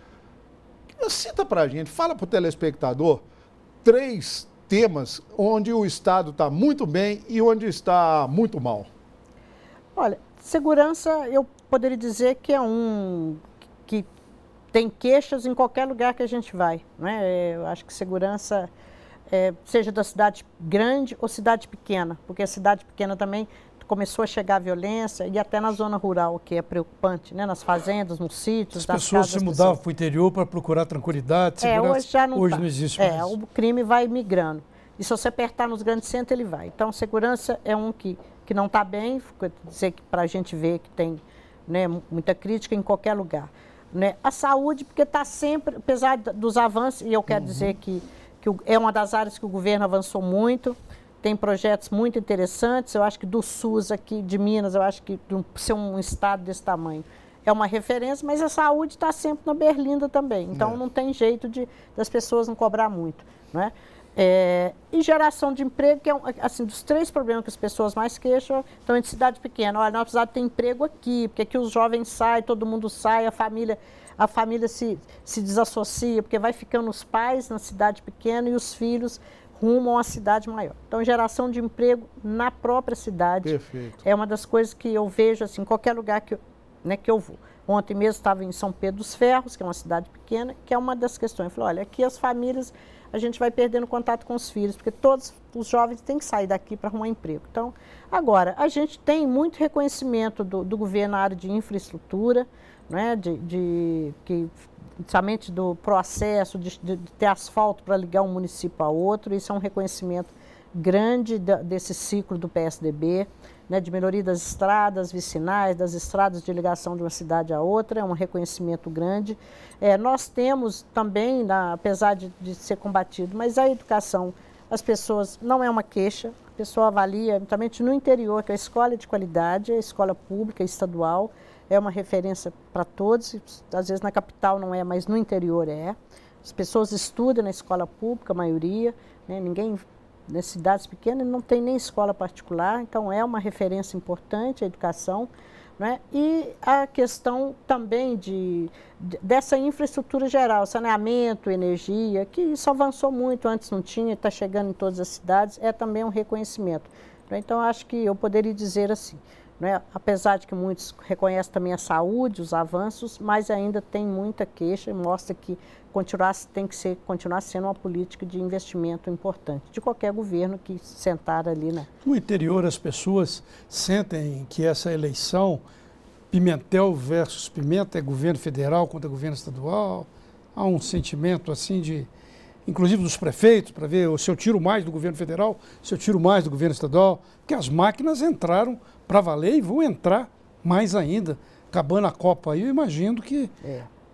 Cita para a gente, fala para o telespectador 3 temas onde o Estado está muito bem e onde está muito mal. Olha, segurança, eu poderia dizer que é que tem queixas em qualquer lugar que a gente vai. Né? Eu acho que segurança, seja da cidade grande ou cidade pequena, porque a cidade pequena também começou a chegar a violência e até na zona rural, o que é preocupante, né? Nas fazendas, nos sítios, nas pessoas se mudavam para o interior para procurar tranquilidade, segurança. Hoje não existe mais. O crime vai migrando. E se você apertar nos grandes centros, ele vai. Então, segurança é um que não está bem, dizer que para a gente ver que tem, né, muita crítica em qualquer lugar. Né? A saúde, porque está sempre, apesar dos avanços, e eu quero dizer que é uma das áreas que o governo avançou muito, tem projetos muito interessantes. Eu acho que do SUS aqui, de Minas, eu acho que ser um estado desse tamanho é uma referência, mas a saúde está sempre na berlinda também. Então, não tem jeito das pessoas não cobrar muito. Né? E geração de emprego, que é assim, dos 3 problemas que as pessoas mais queixam, estão em cidade pequena. Olha, nós precisamos ter emprego aqui, porque aqui os jovens saem, todo mundo sai, a família se desassocia, porque vai ficando os pais na cidade pequena e os filhos rumam a cidade maior. Então, geração de emprego na própria cidade. Perfeito. É uma das coisas que eu vejo assim, em qualquer lugar que eu vou. Ontem mesmo estava em São Pedro dos Ferros, que é uma cidade pequena, que é uma das questões. Eu falei, olha, aqui as famílias, a gente vai perdendo contato com os filhos, porque todos os jovens têm que sair daqui para arrumar emprego. Então, agora, a gente tem muito reconhecimento do governo na área de infraestrutura, né, somente do processo de ter asfalto para ligar um município a outro. Isso é um reconhecimento grande desse ciclo do PSDB, né, de melhoria das estradas vicinais, das estradas de ligação de uma cidade a outra, é um reconhecimento grande. Nós temos também, apesar de ser combatido, mas a educação, as pessoas, não é uma queixa, a pessoa avalia, principalmente no interior, que a escola é de qualidade, a escola pública, estadual, é uma referência para todos, às vezes na capital não é, mas no interior é. As pessoas estudam na escola pública, a maioria, né? Nas cidades pequenas não tem nem escola particular, então é uma referência importante a educação. Né? E a questão também dessa infraestrutura geral, saneamento, energia, que isso avançou muito, antes não tinha, está chegando em todas as cidades, é também um reconhecimento. Né? Então, acho que eu poderia dizer assim, né? Apesar de que muitos reconhecem também a saúde, os avanços, mas ainda tem muita queixa e mostra que tem que continuar sendo uma política de investimento importante de qualquer governo que sentar ali. Né? No interior, as pessoas sentem que essa eleição, Pimentel versus Pimenta, é governo federal contra governo estadual. Há um sentimento assim inclusive dos prefeitos, para ver se eu tiro mais do governo federal, se eu tiro mais do governo estadual, porque as máquinas entraram para valer e vão entrar mais ainda. Acabando a Copa aí, eu imagino que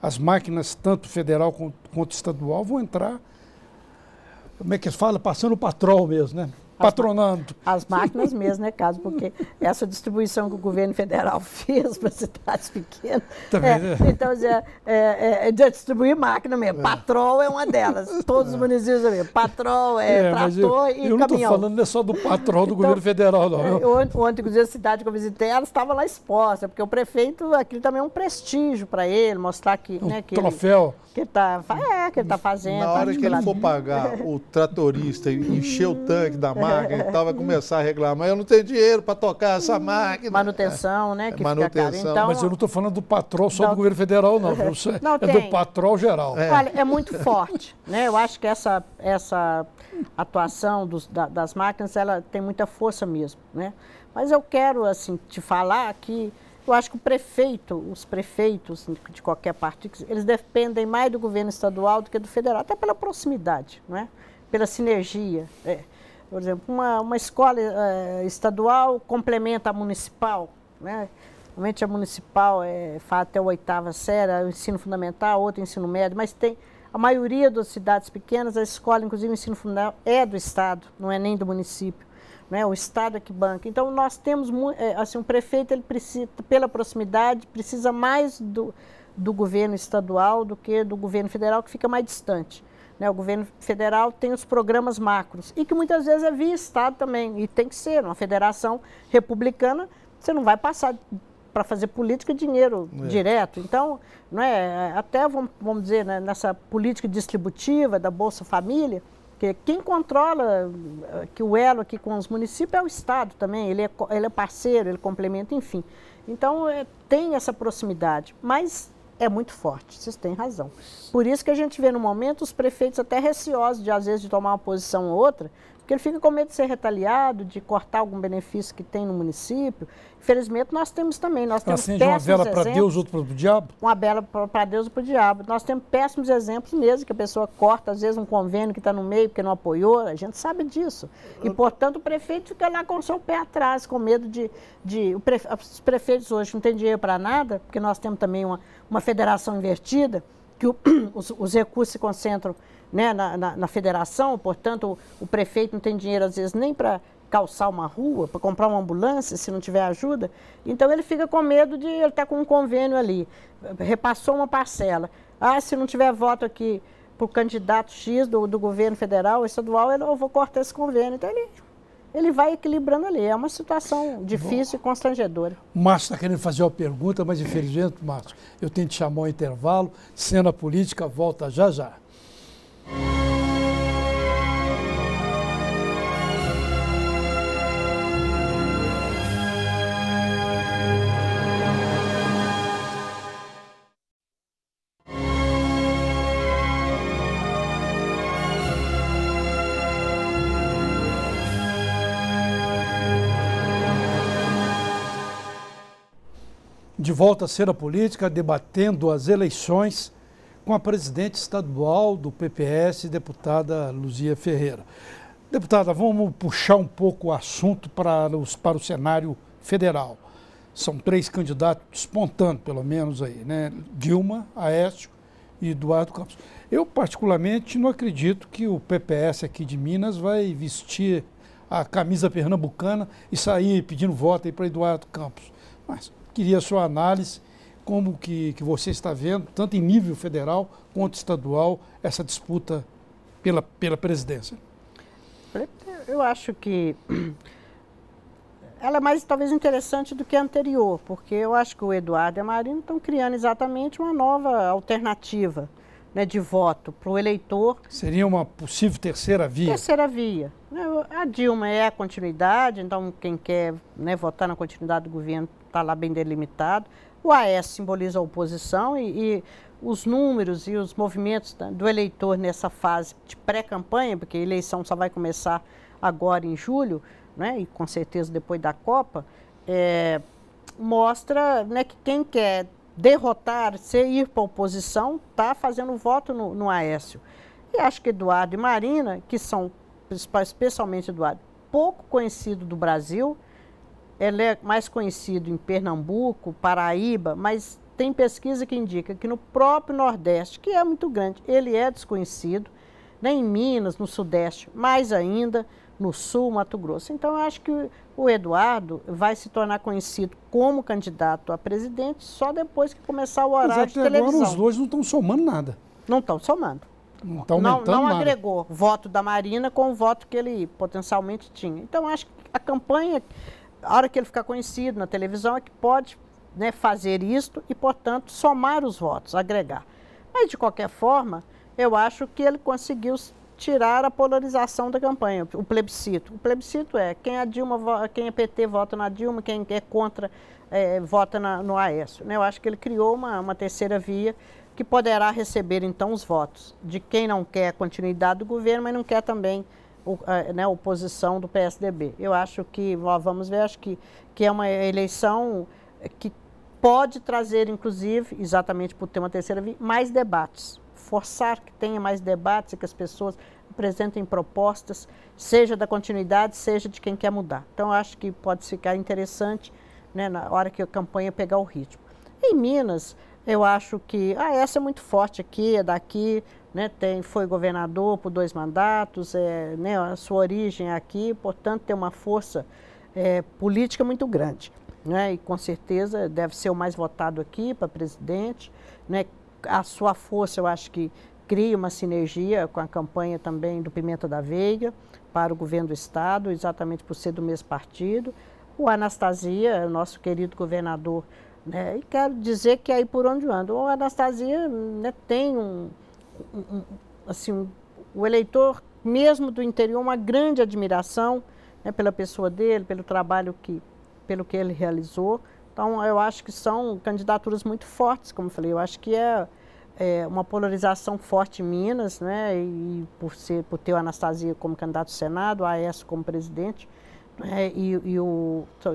as máquinas, tanto federal quanto estadual, vão entrar, como é que se fala? Passando o patrol mesmo, né? patronando. As máquinas mesmo, né, Carlos? Porque essa distribuição que o governo federal fez para cidades pequenas. Então, é distribuir máquina mesmo. Patrol é uma delas. Todos os municípios mesmo. Patrol, trator e caminhão. Eu não estou falando só do patrol do governo federal, não. Ontem, inclusive, a cidade que eu visitei, ela estava lá exposta, porque o prefeito, aquilo também é um prestígio para ele, mostrar que... Um né, que troféu. Que ele está fazendo. Na hora que ele for pagar o tratorista e encher o tanque da máquina, vai começar a reclamar, eu não tenho dinheiro para tocar essa máquina. Manutenção, né? Que manutenção. Fica caro. Então, mas eu não estou falando do patrol só do governo federal, não. É do patrol geral. Olha, é muito forte. Né? Eu acho que essa atuação das máquinas, ela tem muita força mesmo. Né? Mas eu quero, assim, te falar que eu acho que os prefeitos de qualquer partido, eles dependem mais do governo estadual do que do federal, até pela proximidade, não é? Pela sinergia. Por exemplo, uma escola estadual complementa a municipal, né? Normalmente a municipal faz até a 8ª série, o ensino fundamental, outro ensino médio, mas tem a maioria das cidades pequenas, a escola, inclusive o ensino fundamental, é do estado, não é nem do município. Né, o Estado é que banca. Então, nós temos, assim, um prefeito, ele precisa, pela proximidade, precisa mais do governo estadual do que do governo federal, que fica mais distante. Né, o governo federal tem os programas macros, e que muitas vezes é via Estado também, e tem que ser. Uma federação republicana, você não vai passar para fazer política dinheiro direto. Então, não é, até, vamos dizer, né, nessa política distributiva da Bolsa Família, que quem controla que o elo aqui com os municípios é o Estado também, ele é parceiro, ele complementa, enfim. Então, tem essa proximidade, mas é muito forte, vocês têm razão. Por isso que a gente vê no momento os prefeitos até receosos, às vezes, de tomar uma posição ou outra, porque ele fica com medo de ser retaliado, de cortar algum benefício que tem no município. Infelizmente, nós temos também. Nós temos acende uma vela para Deus, outra para o diabo? Uma vela para Deus e para o diabo. Nós temos péssimos exemplos mesmo, que a pessoa corta, às vezes, um convênio que está no meio porque não apoiou. A gente sabe disso. E, portanto, o prefeito fica lá com o seu pé atrás, com medo os prefeitos hoje não têm dinheiro para nada, porque nós temos também uma federação invertida, que os recursos se concentram, né, na federação, portanto, o prefeito não tem dinheiro, às vezes, nem para calçar uma rua, para comprar uma ambulância, se não tiver ajuda. Então, ele fica com medo de ele estar com um convênio ali, repassou uma parcela. Se não tiver voto aqui para o candidato X do governo federal ou estadual, eu vou cortar esse convênio. Então, ele vai equilibrando ali. É uma situação difícil e constrangedora. O Márcio está querendo fazer uma pergunta, mas, infelizmente, Márcio, eu tenho que chamar o intervalo. Cena Política volta já já. De volta à cena política, debatendo as eleições com a presidente estadual do PPS, deputada Luzia Ferreira. Deputada, vamos puxar um pouco o assunto para o cenário federal. São 3 candidatos despontando, pelo menos aí, né? Dilma, Aécio e Eduardo Campos. Eu, particularmente, não acredito que o PPS aqui de Minas vai vestir a camisa pernambucana e sair pedindo voto aí para Eduardo Campos. Mas queria a sua análise, como que você está vendo, tanto em nível federal quanto estadual, essa disputa pela presidência. Eu acho que ela é mais, talvez, interessante do que a anterior, porque eu acho que o Eduardo e a Marina estão criando exatamente uma nova alternativa, né, de voto para o eleitor. Seria uma possível terceira via? Terceira via. A Dilma é a continuidade, então quem quer, né, votar na continuidade do governo está lá bem delimitado. O Aécio simboliza a oposição e os números e os movimentos do eleitor nessa fase de pré-campanha, porque a eleição só vai começar agora em julho, né, e com certeza depois da Copa, mostra, né, que quem quer derrotar, ir para a oposição, está fazendo voto no Aécio. E acho que Eduardo e Marina, que são, especialmente Eduardo, pouco conhecido do Brasil, ele é mais conhecido em Pernambuco, Paraíba, mas tem pesquisa que indica que no próprio Nordeste, que é muito grande, ele é desconhecido, né, em Minas, no Sudeste, mais ainda, no Sul, Mato Grosso. Então, eu acho que o Eduardo vai se tornar conhecido como candidato a presidente só depois que começar o horário de televisão. Agora os dois não estão somando nada. Não estão somando. Não está aumentando não nada. agregou voto da Marina com o voto que ele potencialmente tinha. Então, acho que a campanha, a hora que ele ficar conhecido na televisão, é que pode, né, fazer isto e, portanto, somar os votos, agregar. Mas, de qualquer forma, eu acho que ele conseguiu tirar a polarização da campanha, o plebiscito. O plebiscito é quem é PT vota na Dilma, quem é contra vota no Aécio. Né? Eu acho que ele criou uma terceira via que poderá receber, então, os votos de quem não quer a continuidade do governo, mas não quer também a oposição do PSDB. Eu acho que, vamos ver, acho que é uma eleição que pode trazer, inclusive, exatamente por ter uma terceira via, mais debates. Forçar que tenha mais debates e que as pessoas apresentem propostas, seja da continuidade, seja de quem quer mudar. Então, eu acho que pode ficar interessante, né, na hora que a campanha pegar o ritmo. Em Minas, eu acho que essa é muito forte aqui, é daqui, né, foi governador por 2 mandatos, né, a sua origem é aqui, portanto, tem uma força política muito grande. Né, e com certeza deve ser o mais votado aqui para presidente. Né, a sua força, eu acho que cria uma sinergia com a campanha também do Pimenta da Veiga para o governo do Estado, exatamente por ser do mesmo partido. O Anastasia, nosso querido governador, né, e quero dizer que aí por onde eu ando, o Anastasia, né, tem o eleitor mesmo do interior, uma grande admiração, né, pela pessoa dele, pelo trabalho pelo que ele realizou. Então, eu acho que são candidaturas muito fortes, como eu falei. Eu acho que é uma polarização forte em Minas, né? E por ter o Anastasia como candidato ao Senado, o Aécio como presidente, né?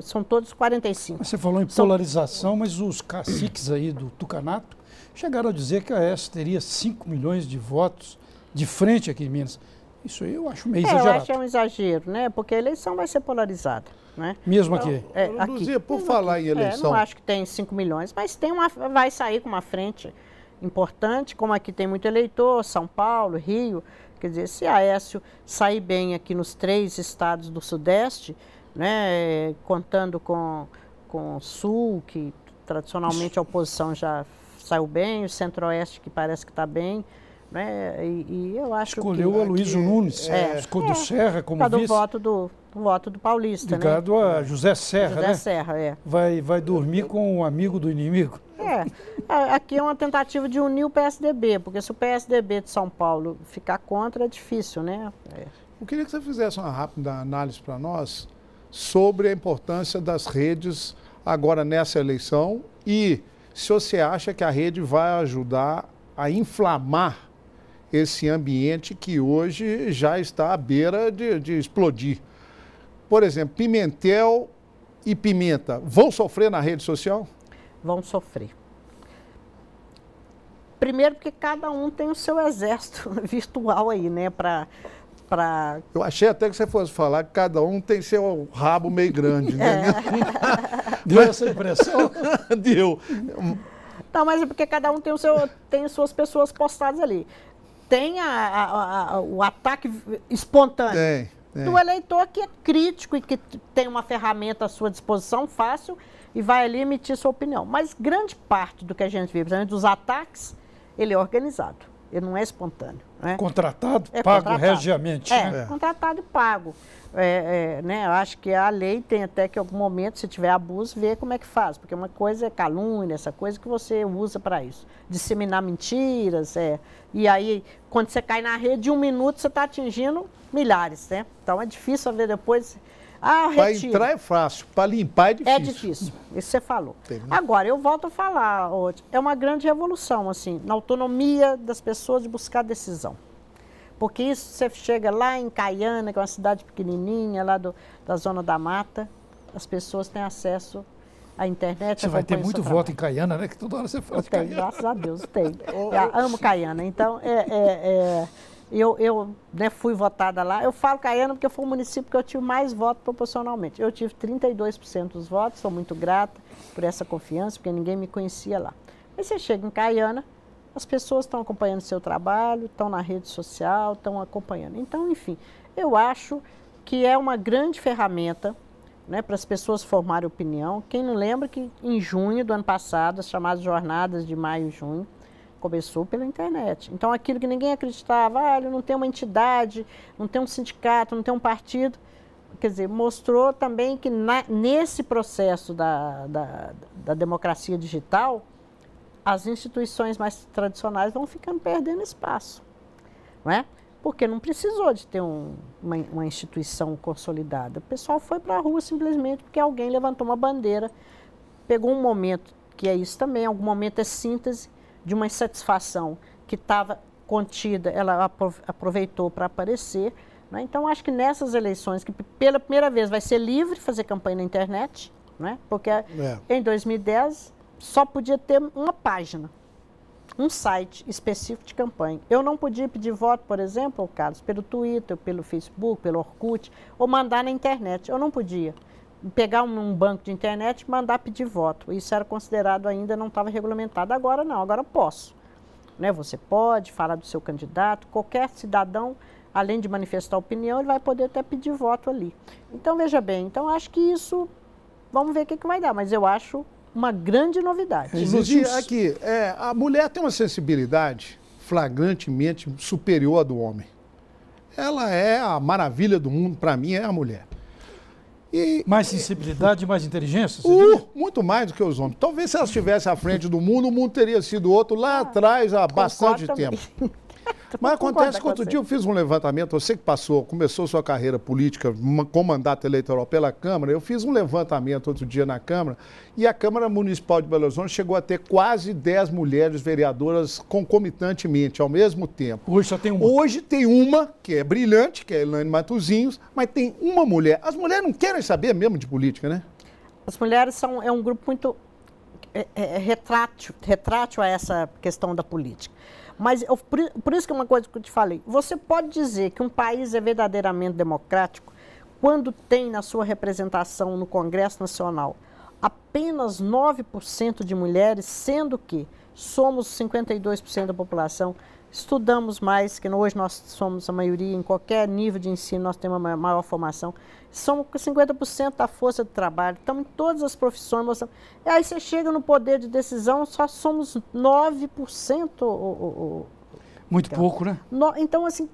São todos 45. Você falou em polarização, mas os caciques aí do Tucanato chegaram a dizer que a Aécio teria 5 milhões de votos de frente aqui em Minas. Isso aí eu acho meio exagerado. Eu acho que é um exagero, né? Porque a eleição vai ser polarizada. Né? Mesmo aqui? Então, Luzia, por falar em eleição... não acho que tem 5 milhões, mas vai sair com uma frente importante, como aqui tem muito eleitor, São Paulo, Rio. Quer dizer, se a Aécio sair bem aqui nos 3 estados do Sudeste, né, contando com o Sul, que tradicionalmente a oposição já saiu bem, o Centro-Oeste, que parece que está bem, né, e eu acho que... Escolheu o Aloysio Nunes, do Serra como vice. Do voto do paulista, ligado, né? A José Serra, José Serra, Vai dormir com um amigo do inimigo. Aqui é uma tentativa de unir o PSDB, porque se o PSDB de São Paulo ficar contra, é difícil, né? Eu queria que você fizesse uma rápida análise para nós sobre a importância das redes agora nessa eleição e se você acha que a rede vai ajudar a inflamar esse ambiente que hoje já está à beira de explodir. Por exemplo, Pimentel e Pimenta vão sofrer na rede social? Vão sofrer. Primeiro porque cada um tem o seu exército virtual aí, né, Eu achei até que você fosse falar que cada um tem seu rabo meio grande, né? Deu essa impressão? Deu. Não, mas é porque cada um tem suas pessoas postadas ali. Tem o ataque espontâneo do eleitor que é crítico e que tem uma ferramenta à sua disposição fácil e vai ali emitir sua opinião. Mas grande parte do que a gente vê, principalmente dos ataques, ele é organizado, ele não é espontâneo. Né? Contratado, pago regiamente. Contratado e pago. Né? Eu acho que a lei tem até que em algum momento, se tiver abuso, ver como é que faz, porque uma coisa é calúnia, essa coisa que você usa para isso. Disseminar mentiras, e aí, quando você cai na rede, em 1 minuto você está atingindo milhares, né? Então é difícil ver depois... Para entrar é fácil, para limpar é difícil. É difícil, isso você falou. Agora, eu volto a falar, é uma grande revolução, assim, na autonomia das pessoas de buscar decisão. Porque isso, você chega lá em Caiana, que é uma cidade pequenininha, lá da Zona da Mata, as pessoas têm acesso à internet. Você vai ter muito voto em Caiana, né? Que toda hora você fala de Caiana. Graças a Deus, tem. Amo Caiana. Então, eu fui votada lá. Eu falo Caiana porque foi o município que eu tive mais votos proporcionalmente. Eu tive 32% dos votos, sou muito grata por essa confiança, porque ninguém me conhecia lá. Aí você chega em Caiana, as pessoas estão acompanhando o seu trabalho, estão na rede social, estão acompanhando. Então, enfim, eu acho que é uma grande ferramenta, né, para as pessoas formarem opinião. Quem não lembra que em junho do ano passado, as chamadas jornadas de maio e junho, começou pela internet. Então, aquilo que ninguém acreditava, ele não tem uma entidade, não tem um sindicato, não tem um partido, quer dizer, mostrou também que nesse processo da democracia digital, as instituições mais tradicionais vão ficando perdendo espaço, não é? Porque não precisou de ter uma instituição consolidada. O pessoal foi para a rua simplesmente porque alguém levantou uma bandeira, pegou um momento, que é isso também, algum momento é síntese de uma insatisfação que estava contida, ela aproveitou para aparecer, né? Então, acho que nessas eleições, que pela primeira vez vai ser livre fazer campanha na internet, né? Porque em 2010 só podia ter uma página, um site específico de campanha. Eu não podia pedir voto, por exemplo, Carlos, pelo Twitter, pelo Facebook, pelo Orkut, ou mandar na internet. Eu não podia pegar um banco de internet e mandar pedir voto. Isso era considerado ainda, não estava regulamentado. Agora não, agora posso. Né? Você pode falar do seu candidato, qualquer cidadão, além de manifestar opinião, ele vai poder até pedir voto ali. Então, veja bem, então acho que isso, vamos ver o que vai dar, mas eu acho uma grande novidade. Aqui, a mulher tem uma sensibilidade flagrantemente superior à do homem. Ela é a maravilha do mundo, para mim, é a mulher. Mais sensibilidade e mais inteligência? Muito mais do que os homens. Talvez se ela estivesse à frente do mundo, o mundo teria sido outro lá atrás, há bastante tempo. Mas acontece que outro dia eu fiz um levantamento, você que começou sua carreira política com mandato eleitoral pela Câmara, eu fiz um levantamento outro dia na Câmara, e a Câmara Municipal de Belo Horizonte chegou a ter quase 10 mulheres vereadoras concomitantemente, ao mesmo tempo. Hoje só tem uma. Hoje tem uma, que é brilhante, que é a Elaine Matosinhos, mas tem uma mulher. As mulheres não querem saber mesmo de política, né? As mulheres é um grupo muito retrátil a essa questão da política. Mas por isso que é uma coisa que eu te falei, você pode dizer que um país é verdadeiramente democrático quando tem na sua representação no Congresso Nacional apenas 9% de mulheres, sendo que somos 52% da população, estudamos mais, que hoje nós somos a maioria, em qualquer nível de ensino nós temos uma maior formação, somos 50% da força de trabalho, estamos em todas as profissões, mostramos. E aí você chega no poder de decisão, só somos 9%. Muito pouco, né? Então, assim,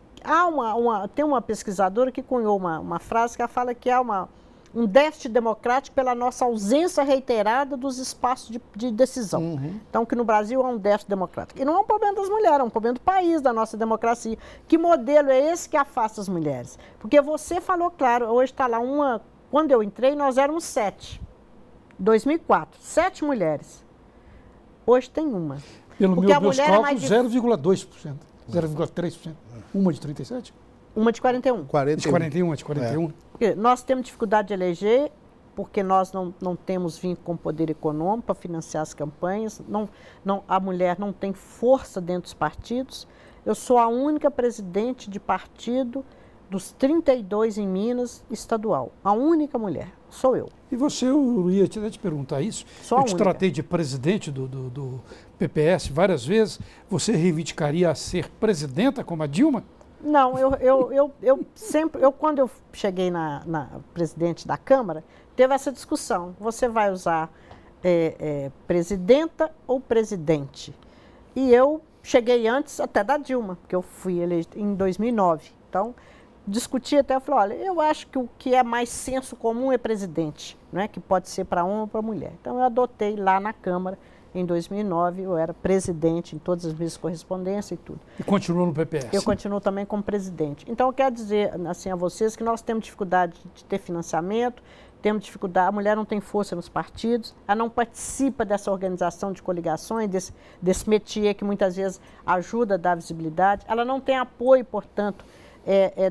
tem uma pesquisadora que cunhou uma frase que ela fala que há um déficit democrático pela nossa ausência reiterada dos espaços de decisão. Uhum. Então, que no Brasil há um déficit democrático. E não é um problema das mulheres, é um problema do país, da nossa democracia. Que modelo é esse que afasta as mulheres? Porque você falou, claro, hoje está lá quando eu entrei, nós éramos 7. 2004, 7 mulheres. Hoje tem uma. Pelo meus cálculos, 0,2%, 0,3%. Uma de 37%? Uma de 41. De 41. Porque nós temos dificuldade de eleger, porque nós não temos vínculo com o poder econômico para financiar as campanhas. A mulher não tem força dentro dos partidos. Eu sou a única presidente de partido dos 32 em Minas estadual. A única mulher. Sou eu. E você, eu ia te perguntar isso. Sou a única. Eu te tratei de presidente do PPS várias vezes. Você reivindicaria a ser presidenta como a Dilma? Não, quando eu cheguei na presidente da Câmara, teve essa discussão. Você vai usar presidenta ou presidente? E eu cheguei antes até da Dilma, porque eu fui eleita em 2009. Então, discuti até, eu falei, olha, eu acho que o que é mais senso comum é presidente, né? Que pode ser para homem ou para mulher. Então, eu adotei lá na Câmara. Em 2009, eu era presidente em todas as minhas correspondências e tudo. E continuou no PPS? Eu continuo também como presidente. Então, eu quero dizer assim, a vocês que nós temos dificuldade de ter financiamento, temos dificuldade, a mulher não tem força nos partidos, ela não participa dessa organização de coligações, desse métier que muitas vezes ajuda a dar visibilidade, ela não tem apoio, portanto,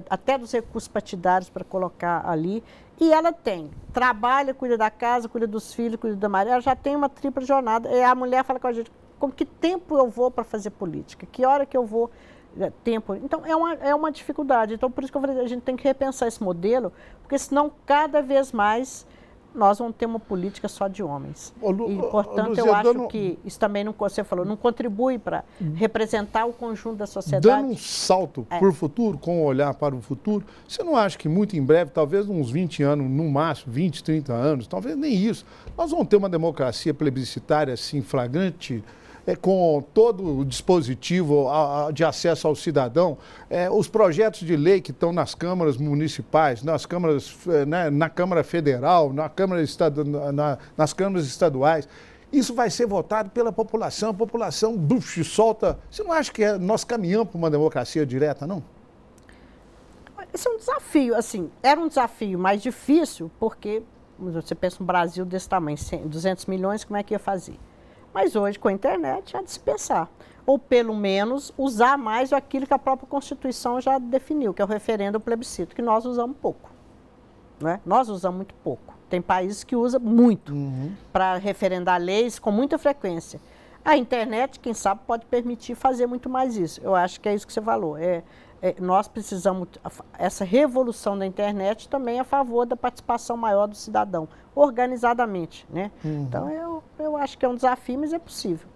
até dos recursos partidários para colocar ali. E ela trabalha, cuida da casa, cuida dos filhos, cuida da Maria, ela já tem uma tripla jornada. E a mulher fala com a gente, com que tempo eu vou para fazer política? Que hora que eu vou? Tempo. Então, é uma dificuldade. Então, por isso que eu falei, a gente tem que repensar esse modelo, porque senão, cada vez mais, nós vamos ter uma política só de homens. E, portanto, Luzia, eu acho que isso também, não, você falou, não contribui para representar o conjunto da sociedade. Dando um salto para o futuro, com um olhar para o futuro, você não acha que muito em breve, talvez uns 20 anos, no máximo, 20, 30 anos, talvez nem isso, nós vamos ter uma democracia plebiscitária assim flagrante, com todo o dispositivo de acesso ao cidadão, os projetos de lei que estão nas câmaras municipais, nas câmaras, na Câmara Federal, nas câmaras estaduais, isso vai ser votado pela população, a população solta. Você não acha que nós caminhamos para uma democracia direta, não? Esse é um desafio, assim, era um desafio mais difícil, porque você pensa um Brasil desse tamanho, 200 milhões, como é que ia fazer? Mas hoje, com a internet, há de se pensar. Ou, pelo menos, usar mais aquilo que a própria Constituição já definiu, que é o referendo ao plebiscito, que nós usamos pouco. Né? Nós usamos muito pouco. Tem países que usam muito para referendar leis com muita frequência. A internet, quem sabe, pode permitir fazer muito mais isso. Eu acho que é isso que você falou. Nós precisamos, essa revolução da internet também é a favor da participação maior do cidadão, organizadamente, né? Então, eu acho que é um desafio, mas é possível.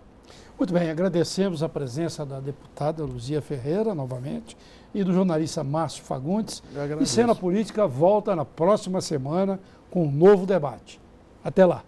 Muito bem, agradecemos a presença da deputada Luzia Ferreira, novamente, e do jornalista Márcio Fagundes. E Cena Política volta na próxima semana com um novo debate. Até lá.